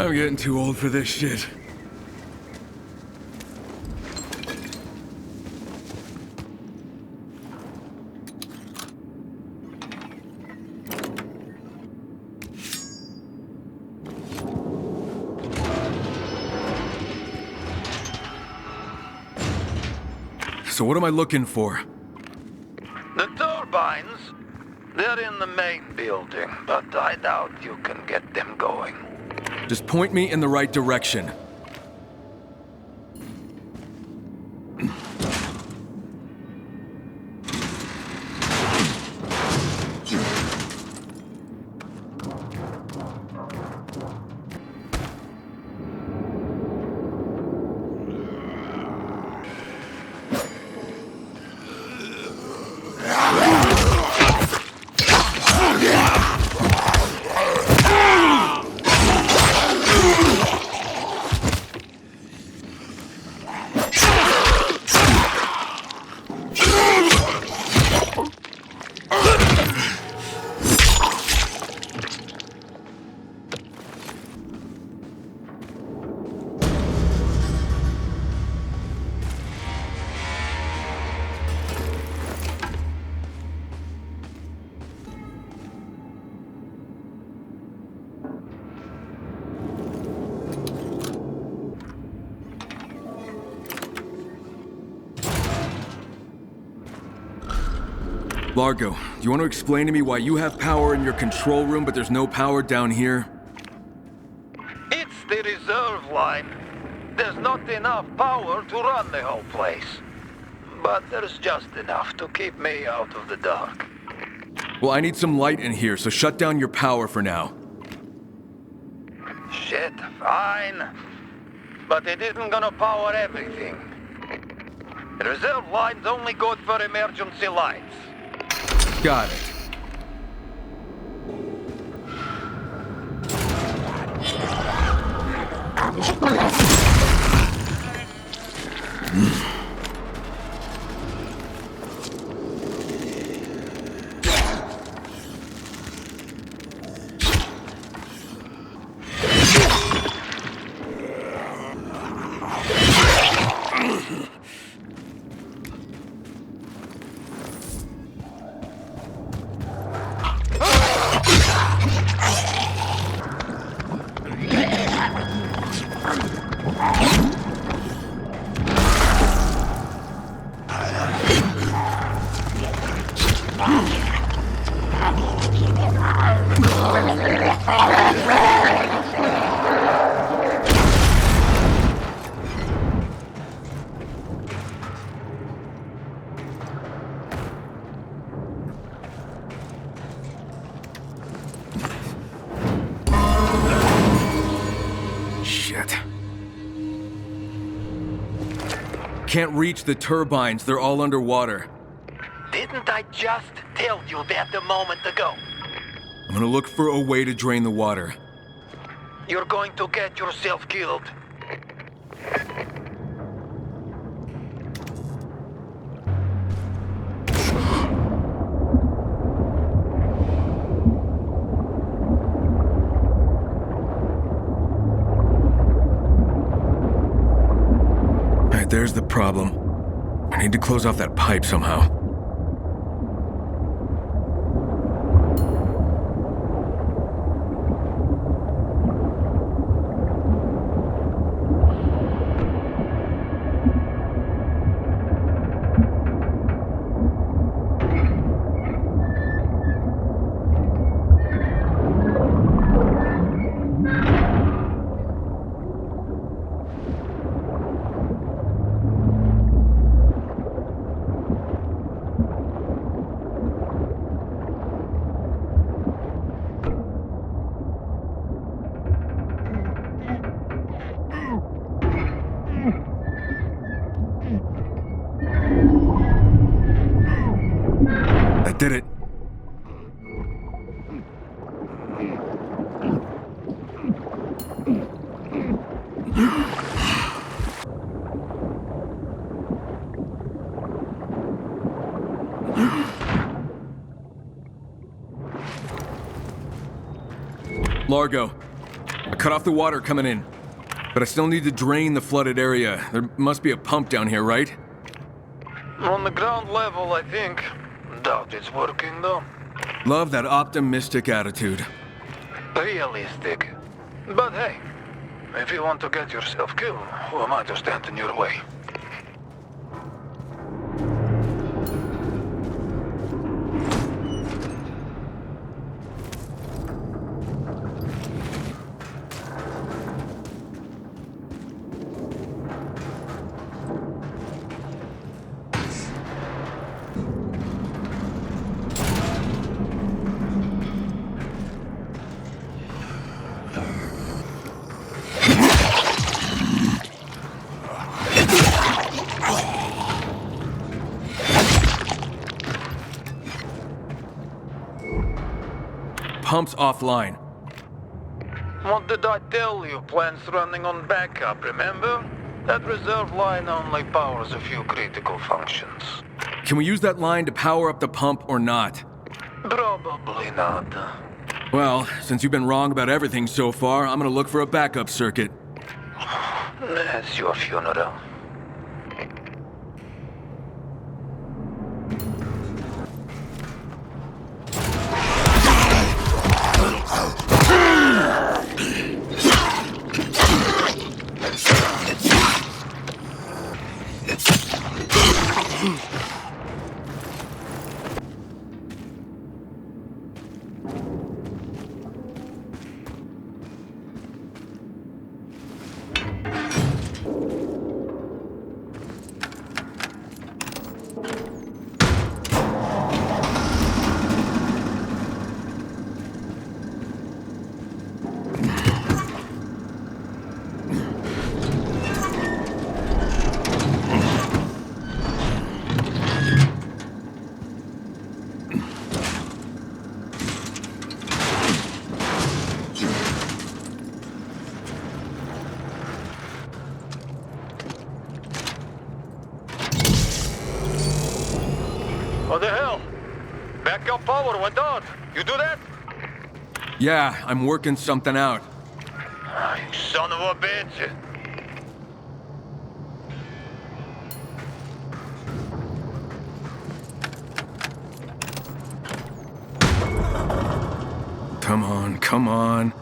I'm getting too old for this shit. So what am I looking for? The turbines, they're in the main building, but I doubt you can get them going. Just point me in the right direction. Largo, do you want to explain to me why you have power in your control room, but there's no power down here? It's the reserve line. There's not enough power to run the whole place. But there's just enough to keep me out of the dark. Well, I need some light in here, so shut down your power for now. Shit, fine. But it isn't gonna power everything. The reserve line's only good for emergency lights. Got it. Can't reach the turbines, they're all underwater. Didn't I just tell you that a moment ago? I'm gonna look for a way to drain the water. You're going to get yourself killed. There's the problem. I need to close off that pipe somehow. That did it. Largo, a Cut off the water coming in. But I still need to drain the flooded area. There must be a pump down here, right? On the ground level, I think. Doubt it's working, though. Love that optimistic attitude. Realistic. But hey, if you want to get yourself killed, who am I to stand in your way? Pump's offline. What did I tell you? Plans running on backup, remember? That reserve line only powers a few critical functions. Can we use that line to power up the pump or not? Probably not. Well, since you've been wrong about everything so far, I'm gonna look for a backup circuit. That's your funeral. What the hell? Backup power went out. You do that? Yeah, I'm working something out. You son of a bitch. Come on, come on.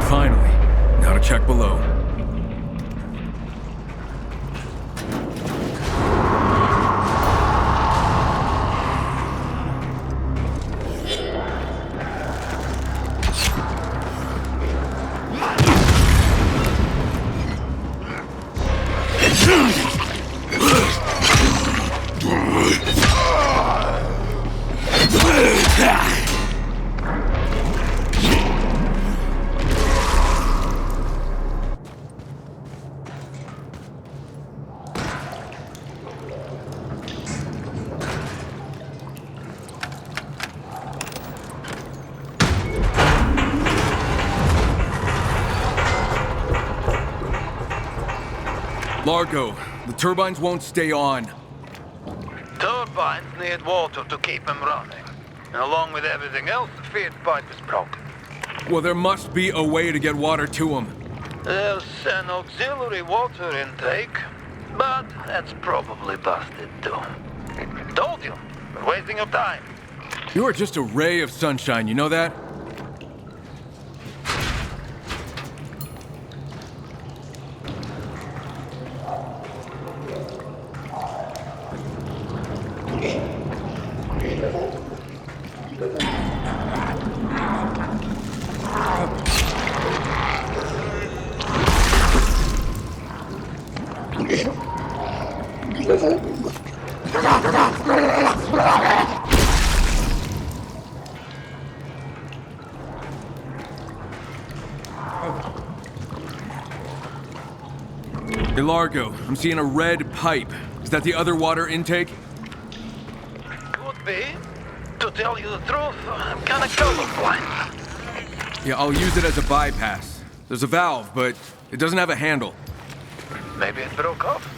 Finally. Now to check below. Largo, the turbines won't stay on. Turbines need water to keep them running. And along with everything else, the feed pipe is broken. Well, there must be a way to get water to them. There's an auxiliary water intake, but that's probably busted too. Told you, we're wasting your time. You are just a ray of sunshine, you know that? Hey, Largo, I'm seeing a red pipe. Is that the other water intake? Could be. To tell you the truth, I'm kinda colorblind. Yeah, I'll use it as a bypass. There's a valve, but It doesn't have a handle. Maybe it broke off.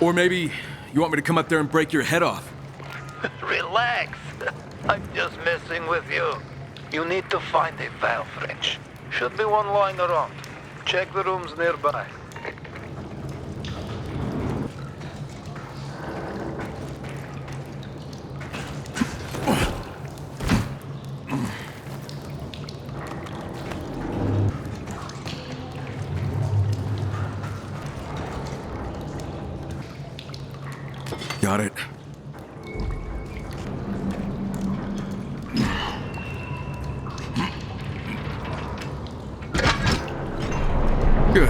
Or maybe you want me to come up there and break your head off. Relax. I'm just messing with you. You need to find a valve wrench. Should be one lying around. Check the rooms nearby. Got it. Good.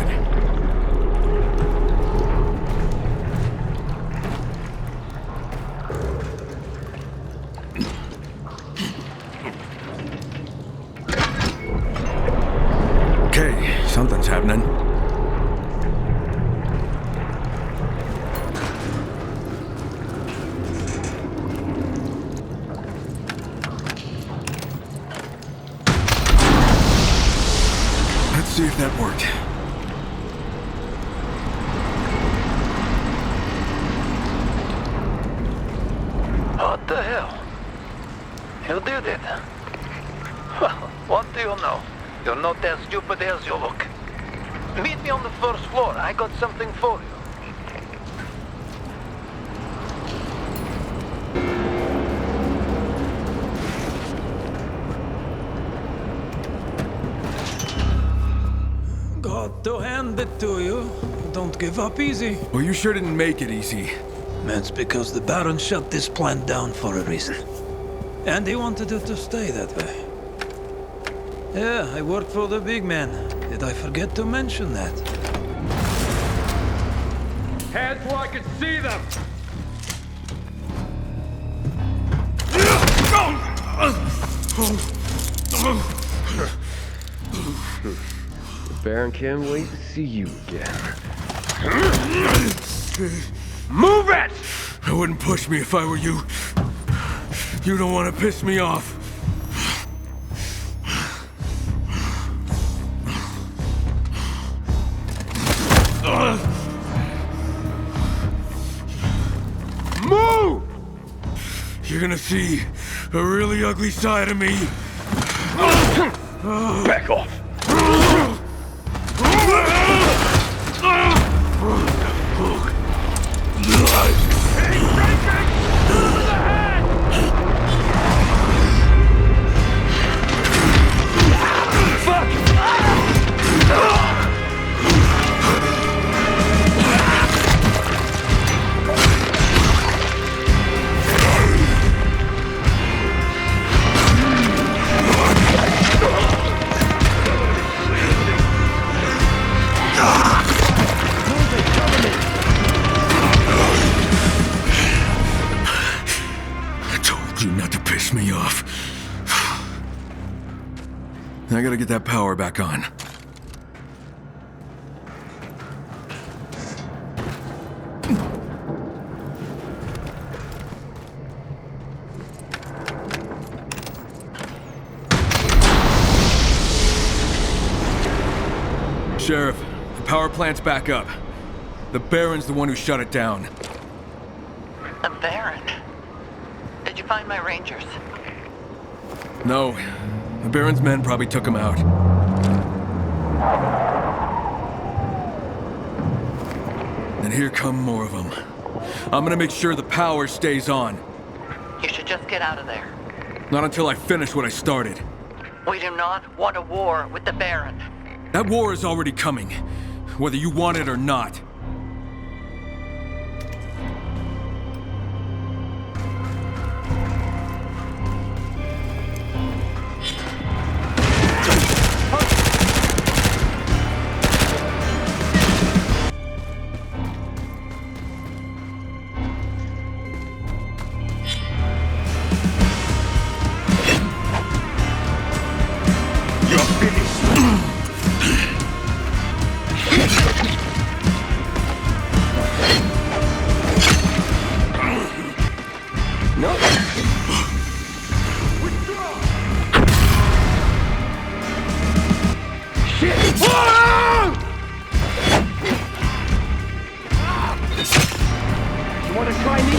Okay, something's happening. Let's see if that worked. What the hell? You did it. Well, what do you know? You're not as stupid as you look. Meet me on the first floor. I got something for you. Got to hand it to you. Don't give up easy. Well, you sure didn't make it easy. That's because the Baron shut this plant down for a reason. And he wanted it to stay that way. Yeah, I work for the big man. Did I forget to mention that? Hands where I can see them! The Baron can't wait to see you again. Move it! I wouldn't push me if I were you. You don't want to piss me off. Move! You're gonna see a really ugly side of me. Back off! Me off. I gotta get that power back on. Sheriff, the power plant's back up. The Baron's the one who shut it down. The Baron? Did you find my rangers? No. The Baron's men probably took him out. And here come more of them. I'm gonna make sure the power stays on. You should just get out of there. Not until I finish what I started. We do not want a war with the Baron. That war is already coming, whether you want it or not. Want to try me?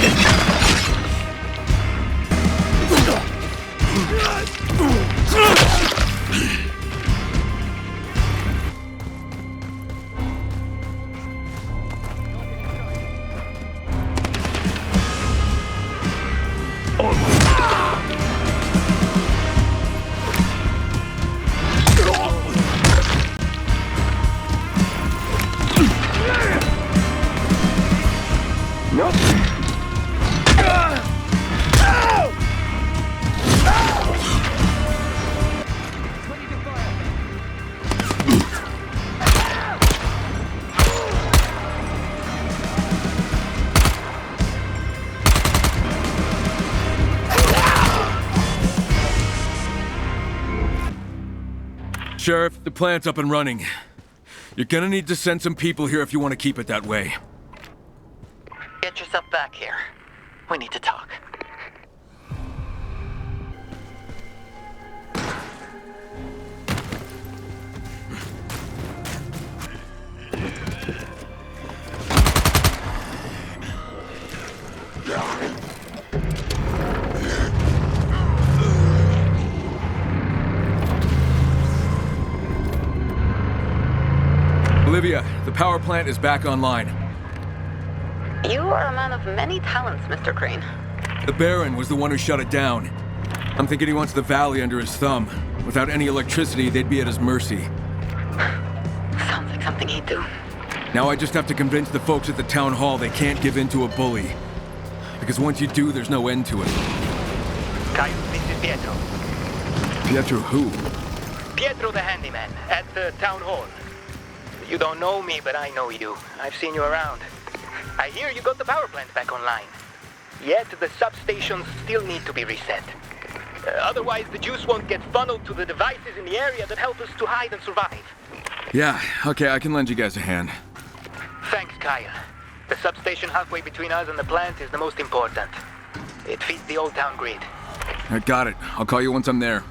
Nope. Sheriff, the plant's up and running. You're gonna need to send some people here if you want to keep it that way. Get yourself back here. We need to talk. Olivia, the power plant is back online. You are a man of many talents, Mr. Crane. The Baron was the one who shut it down. I'm thinking he wants the valley under his thumb. Without any electricity, they'd be at his mercy. Sounds like something he'd do. Now I just have to convince the folks at the town hall they can't give in to a bully. Because once you do, there's no end to it. Kyle, this is Pietro. Pietro who? Pietro the handyman, at the town hall. You don't know me, but I know you. I've seen you around. I hear you got the power plant back online. Yet the substations still need to be reset. Otherwise, the juice won't get funneled to the devices in the area that help us to hide and survive. Yeah, okay, I can lend you guys a hand. Thanks, Kyle. The substation halfway between us and the plant is the most important. It feeds the old town grid. I got it. I'll call you once I'm there.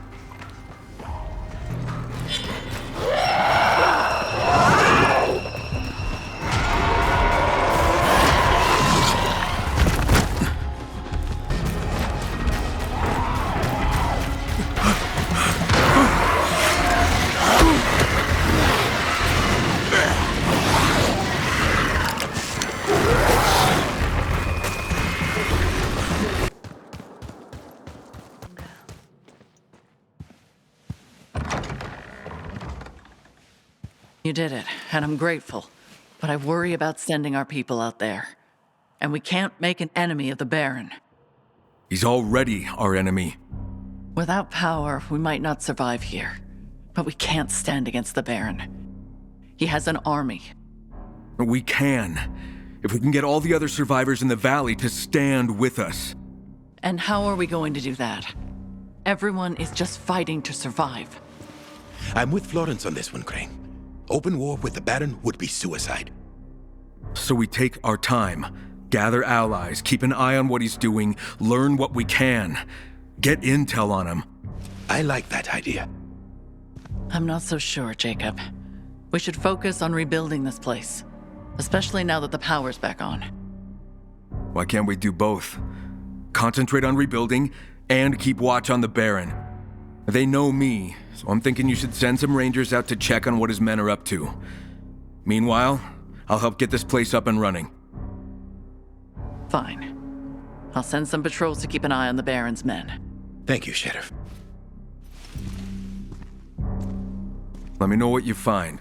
You did it, and I'm grateful. But I worry about sending our people out there. And we can't make an enemy of the Baron. He's already our enemy. Without power, we might not survive here. But we can't stand against the Baron. He has an army. We can. If we can get all the other survivors in the valley to stand with us. And how are we going to do that? Everyone is just fighting to survive. I'm with Florence on this one, Crane. Open war with the Baron would be suicide. So we take our time, gather allies, keep an eye on what he's doing, learn what we can, get intel on him. I like that idea. I'm not so sure, Jacob. We should focus on rebuilding this place. Especially now that the power's back on. Why can't we do both? Concentrate on rebuilding and keep watch on the Baron. They know me, so I'm thinking you should send some rangers out to check on what his men are up to. Meanwhile, I'll help get this place up and running. Fine. I'll send some patrols to keep an eye on the Baron's men. Thank you, Sheriff. Let me know what you find.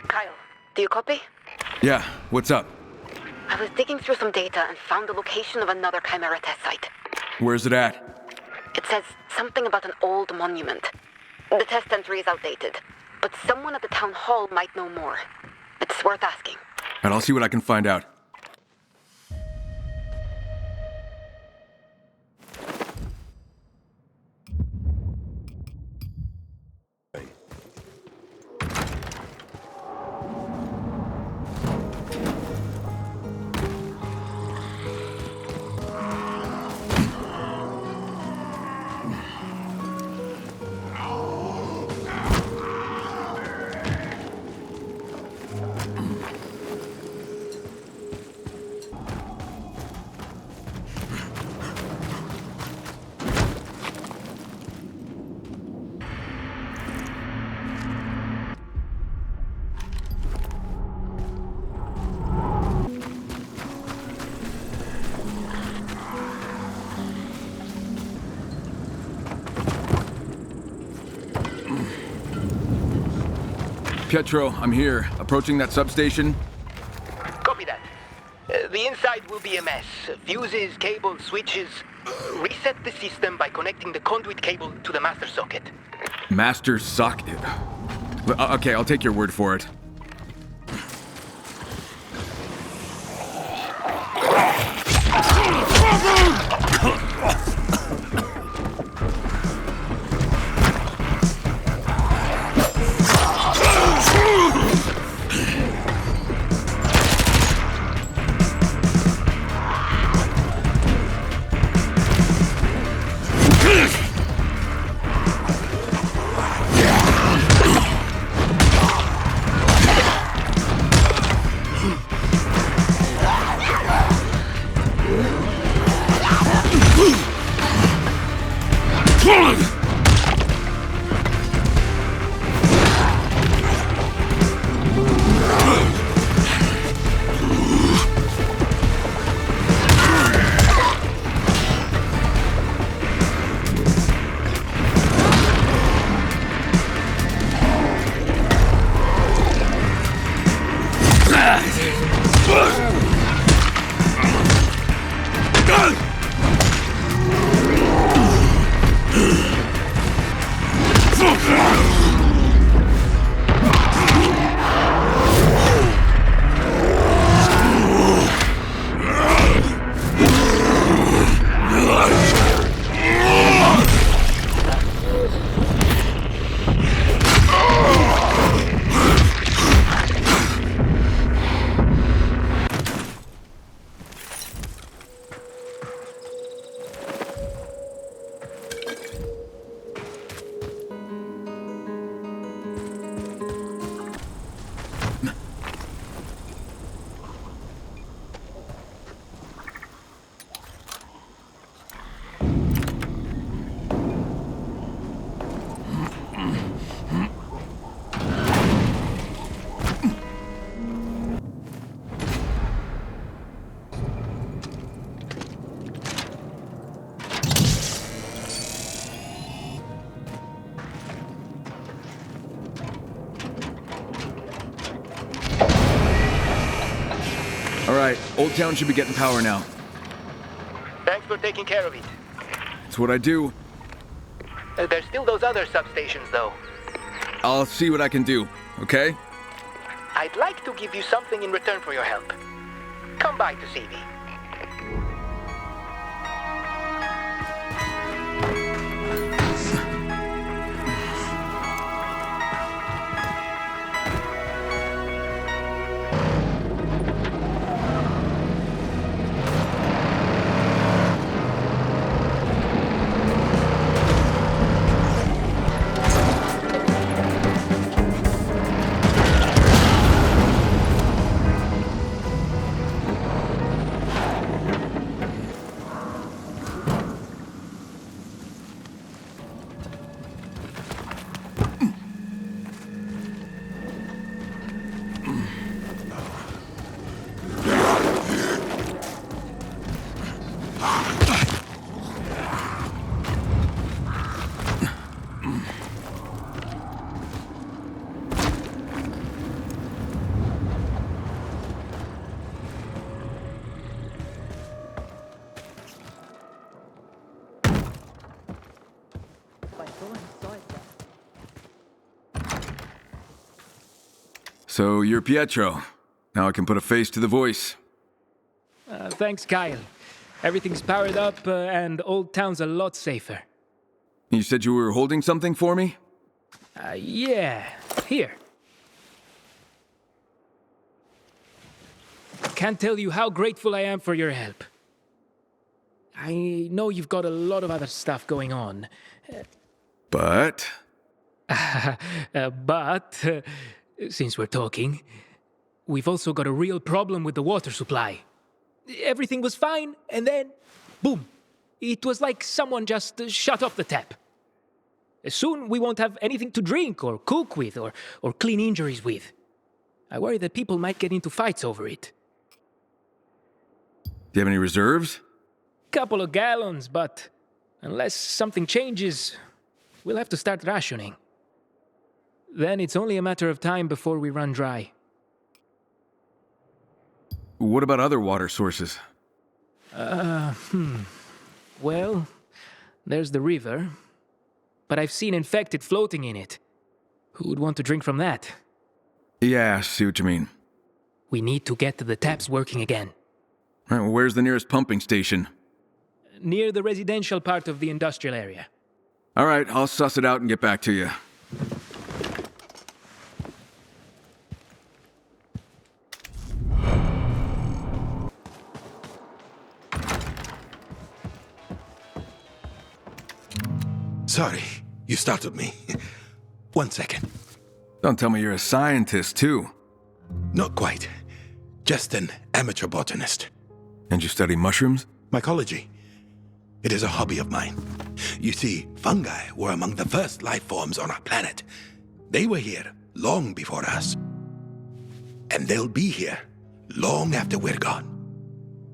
Kyle, do you copy? Yeah, what's up? I was digging through some data and found the location of another Chimera test site. Where's it at? It says something about an old monument. The test entry is outdated, but someone at the town hall might know more. It's worth asking. And I'll see what I can find out. Pietro, I'm here. Approaching that substation. Copy that. The inside will be a mess. Fuses, cables, switches. Reset the system by connecting the conduit cable to the master socket. Master socket. Okay, I'll take your word for it. Alright, Old Town should be getting power now. Thanks for taking care of it. It's what I do. There's still those other substations, though. I'll see what I can do, okay? I'd like to give you something in return for your help. Come by to see me. So you're Pietro. Now I can put a face to the voice. Thanks, Kyle. Everything's powered up, and Old Town's a lot safer. You said you were holding something for me? Yeah. Here. Can't tell you how grateful I am for your help. I know you've got a lot of other stuff going on. But? Since we're talking, we've also got a real problem with the water supply. Everything was fine, and then, boom. It was like someone just shut off the tap. Soon we won't have anything to drink or cook with or clean injuries with. I worry that people might get into fights over it. Do you have any reserves? Couple of gallons, but unless something changes, we'll have to start rationing. Then it's only a matter of time before we run dry. What about other water sources? Well, there's the river. But I've seen infected floating in it. Who would want to drink from that? Yeah, I see what you mean. We need to get the taps working again. All right, well, where's the nearest pumping station? Near the residential part of the industrial area. All right, I'll suss it out and get back to you. Sorry, you startled me. 1 second. Don't tell me you're a scientist, too. Not quite. Just an amateur botanist. And you study mushrooms? Mycology. It is a hobby of mine. You see, fungi were among the first life forms on our planet. They were here long before us. And they'll be here long after we're gone.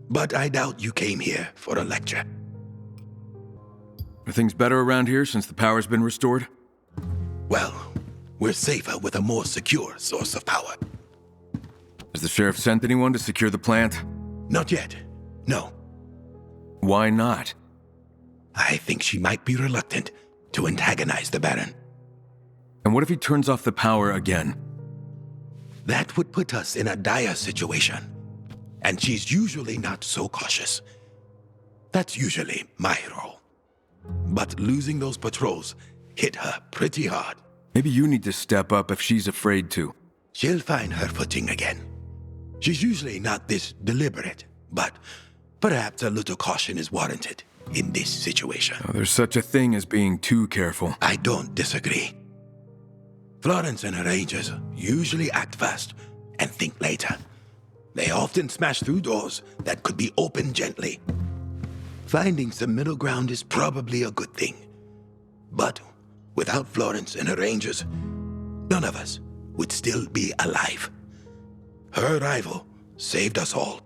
But I doubt you came here for a lecture. Are things better around here since the power's been restored? Well, we're safer with a more secure source of power. Has the sheriff sent anyone to secure the plant? Not yet. No. Why not? I think she might be reluctant to antagonize the Baron. And what if he turns off the power again? That would put us in a dire situation. And she's usually not so cautious. That's usually my role. But losing those patrols hit her pretty hard. Maybe you need to step up if she's afraid to. She'll find her footing again. She's usually not this deliberate, but perhaps a little caution is warranted in this situation. Oh, there's such a thing as being too careful. I don't disagree. Florence and her rangers usually act fast and think later. They often smash through doors that could be opened gently. Finding some middle ground is probably a good thing. But without Florence and her rangers, none of us would still be alive. Her arrival saved us all.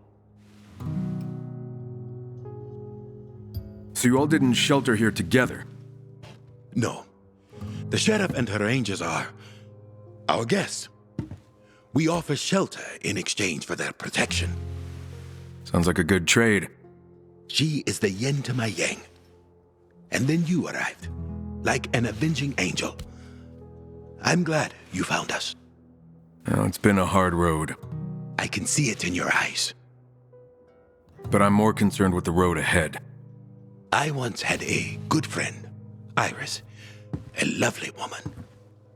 So you all didn't shelter here together? No. The sheriff and her rangers are our guests. We offer shelter in exchange for their protection. Sounds like a good trade. She is the yin to my yang. And then you arrived, like an avenging angel. I'm glad you found us. Oh, it's been a hard road. I can see it in your eyes. But I'm more concerned with the road ahead. I once had a good friend, Iris, a lovely woman,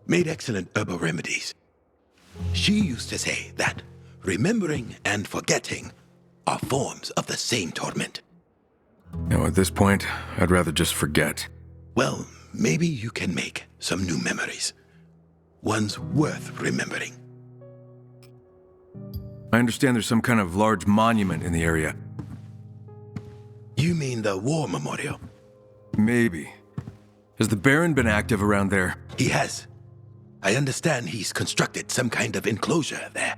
made excellent herbal remedies. She used to say that remembering and forgetting are forms of the same torment. Now, at this point, I'd rather just forget. Well, maybe you can make some new memories. Ones worth remembering. I understand there's some kind of large monument in the area. You mean the war memorial? Maybe. Has the Baron been active around there? He has. I understand he's constructed some kind of enclosure there.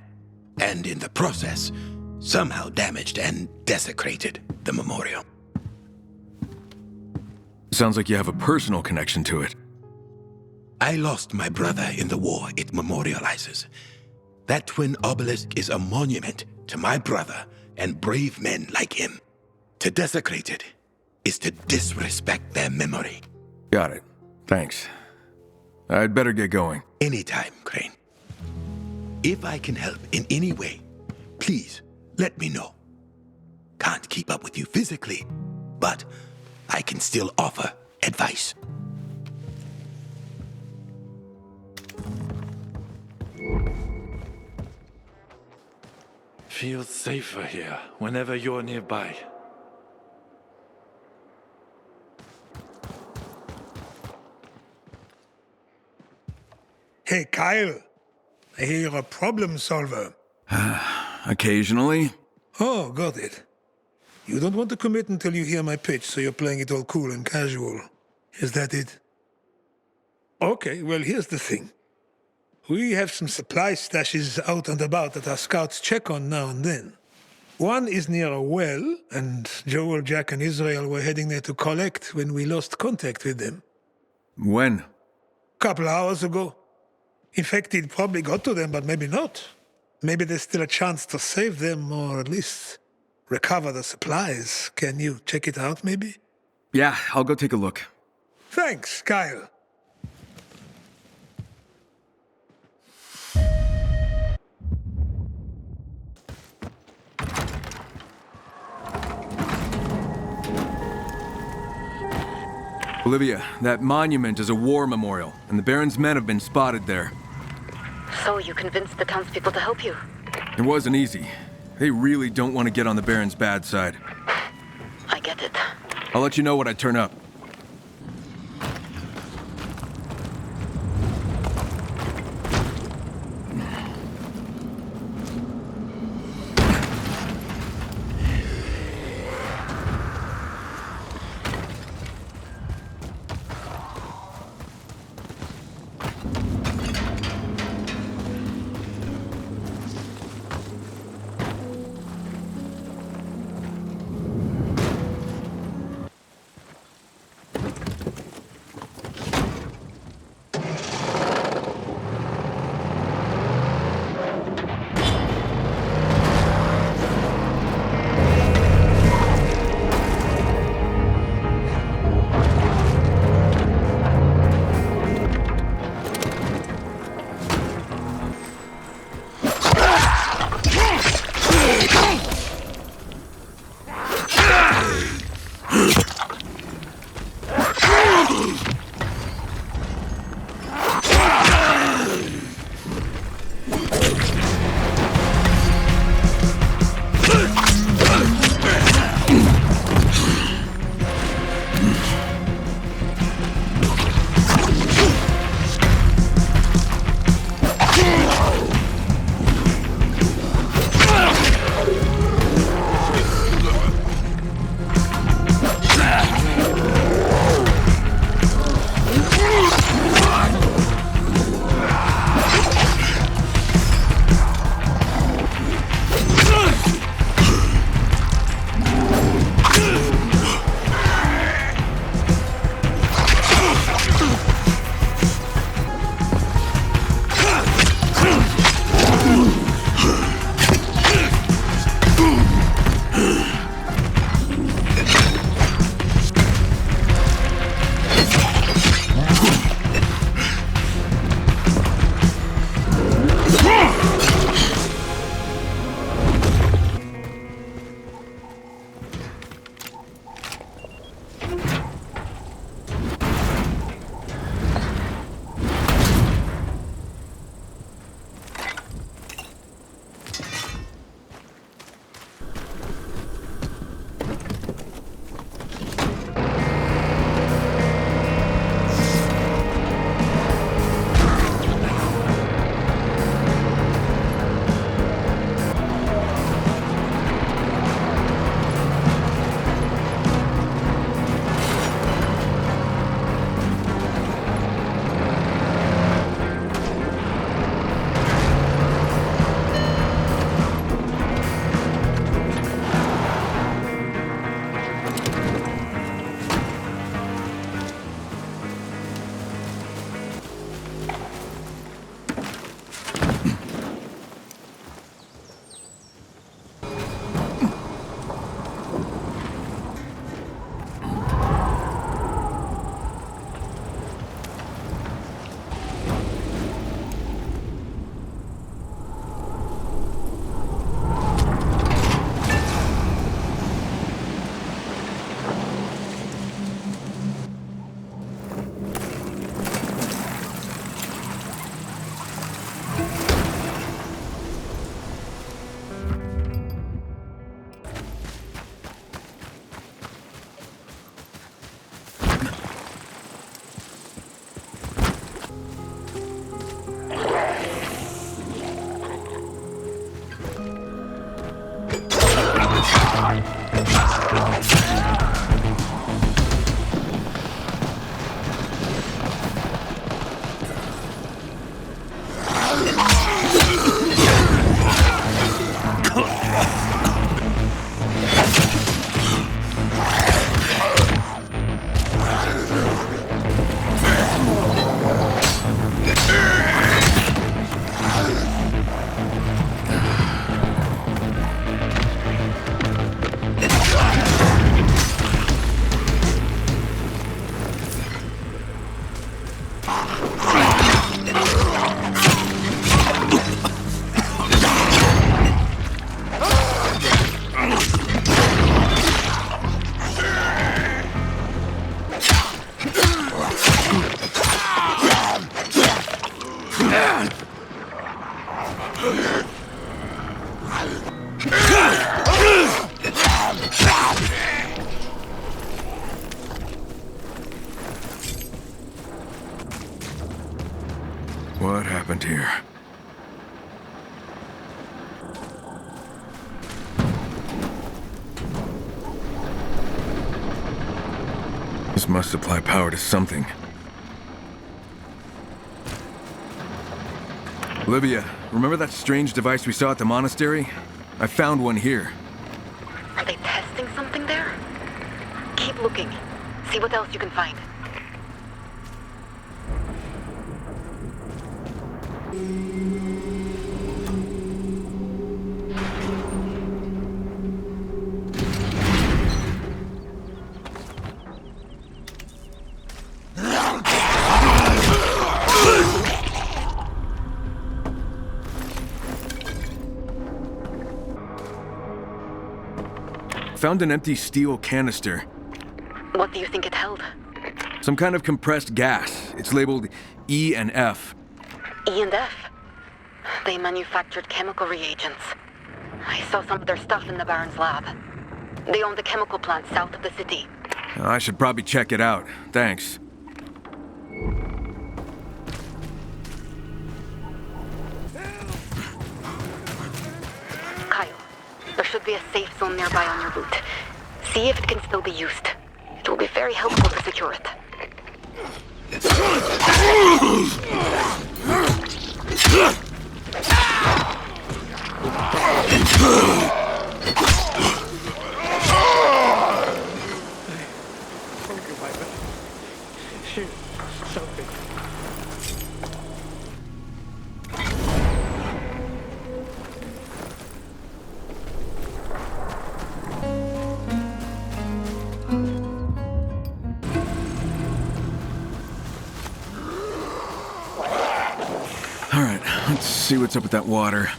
And in the process, somehow damaged and desecrated the memorial. Sounds like you have a personal connection to it. I lost my brother in the war it memorializes. That twin obelisk is a monument to my brother and brave men like him. To desecrate it is to disrespect their memory. Got it. Thanks. I'd better get going. Anytime, Crane. If I can help in any way, please let me know. Can't keep up with you physically, but I can still offer advice. Feels safer here whenever you're nearby. Hey, Kyle. I hear you're a problem solver. Occasionally. Oh, got it. You don't want to commit until you hear my pitch, so you're playing it all cool and casual. Is that it? Okay, well, here's the thing. We have some supply stashes out and about that our scouts check on now and then. One is near a well, and Joel, Jack, and Israel were heading there to collect when we lost contact with them. When? Couple hours ago. Infected probably got to them, but maybe not. Maybe there's still a chance to save them, or at least recover the supplies. Can you check it out, maybe? Yeah, I'll go take a look. Thanks, Kyle. Olivia, that monument is a war memorial, and the Baron's men have been spotted there. So you convinced the townspeople to help you? It wasn't easy. They really don't want to get on the Baron's bad side. I get it. I'll let you know when I turn up. What happened here? This must supply power to something. Olivia, remember that strange device we saw at the monastery? I found one here. Are they testing something there? Keep looking. See what else you can find. Found an empty steel canister. What do you think it held? Some kind of compressed gas. It's labeled E and F. E and F? They manufactured chemical reagents. I saw some of their stuff in the Baron's lab. They own the chemical plant south of the city. I should probably check it out. Thanks. Kyle, there should be a safe zone nearby on your route. See if it can still be used. It will be very helpful to secure it. Alright, let's see what's up with that water.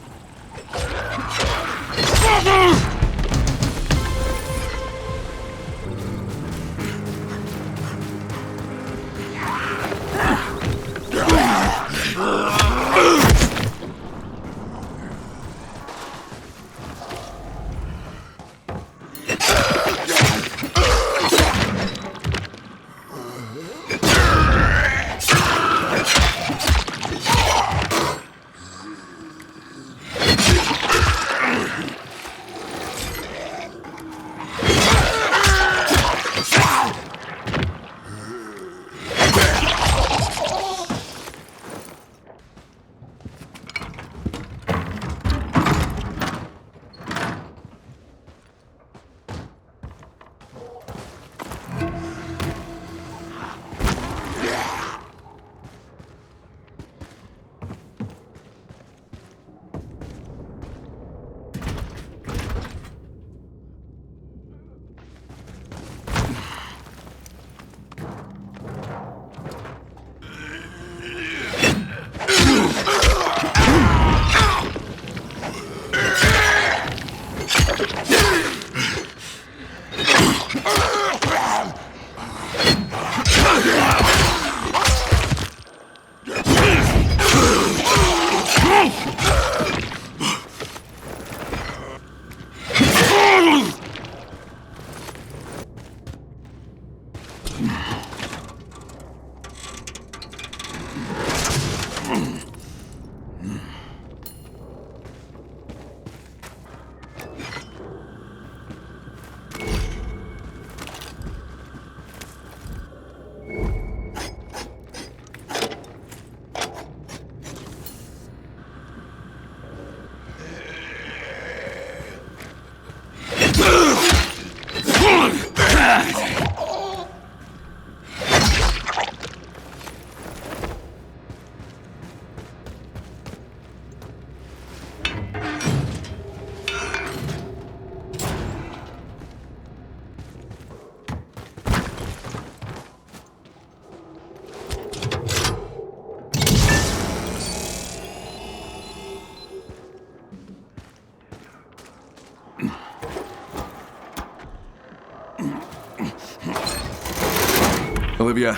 Olivia,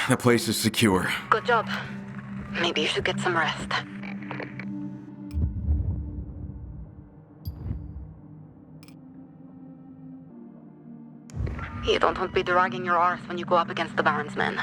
the place is secure. Good job. Maybe you should get some rest. You don't want to be dragging your arse when you go up against the Baron's men.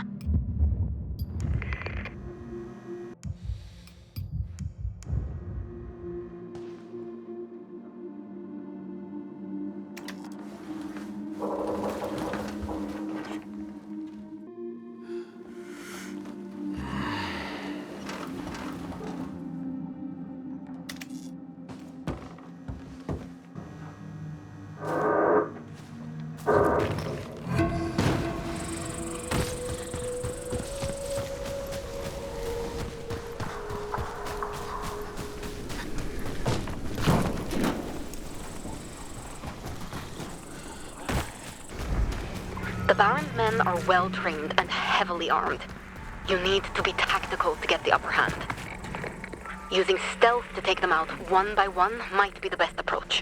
Baron's men are well trained and heavily armed. You need to be tactical to get the upper hand. Using stealth to take them out one by one might be the best approach.